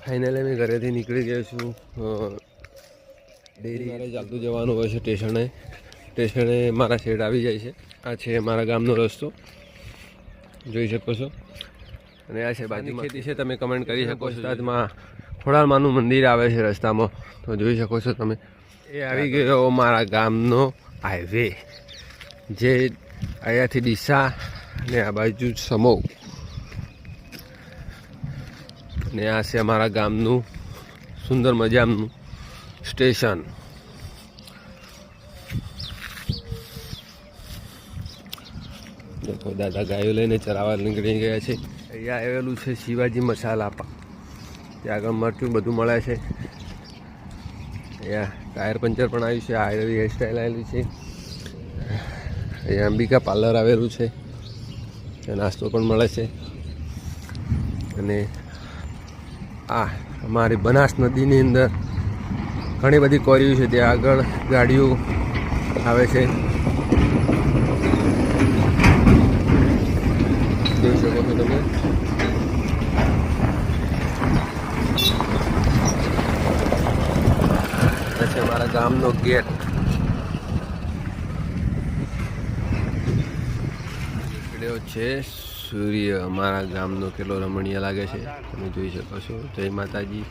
Finally અમે ઘરેથી નીકળી ગયો છું. ડેરી મારે ચાલતું જવાનું હોય છે સ્ટેશને મારા શેડ આવી જાય છે. આ છે મારા ગામનો રસ્તો, જોઈ શકો છો. અને આ છે બાજુમાં ખેતી છે, તમે કમેન્ટ કરી શકો છો. ગુજરાતમાં ખોડાલમાનું મંદિર આવે છે રસ્તામાં, તો જોઈ શકો છો તમે. એ આવી ગયો મારા ગામનો હાઈવે, જે અહીંયાથી ડીસા અને આ બાજુ સમો. ને આ છે અમારા ગામનું સુંદર મજાનું સ્ટેશન. દેખો દાદા ગાયો લઈને ચરાવવા નીકળી ગયા છે. અહીંયા આવેલું છે શિવાજી મસાલા પા, ત્યાં આગળ મરચું બધું મળે છે. અહીંયા ટાયર પંચર પણ આવ્યું છે. આ એવી હેરસ્ટાઈલ આવેલી છે. અહીંયા અંબિકા પાર્લર આવેલું છે, ત્યાં નાસ્તો પણ મળે છે. અને આ અમારી બનાસ નદીની અંદર ઘણી બધી કોરીઓ છે, ત્યાં આગળ ગાડીઓ આવે છે, જોઈ શકો છો તમે. આ છે અમારા ગામનો ગેટ. નીકળ્યો છે સૂર્ય. અમારા ગામનો કેટલો રમણીય લાગે છે તમે જોઈ શકો છો. જય માતાજી.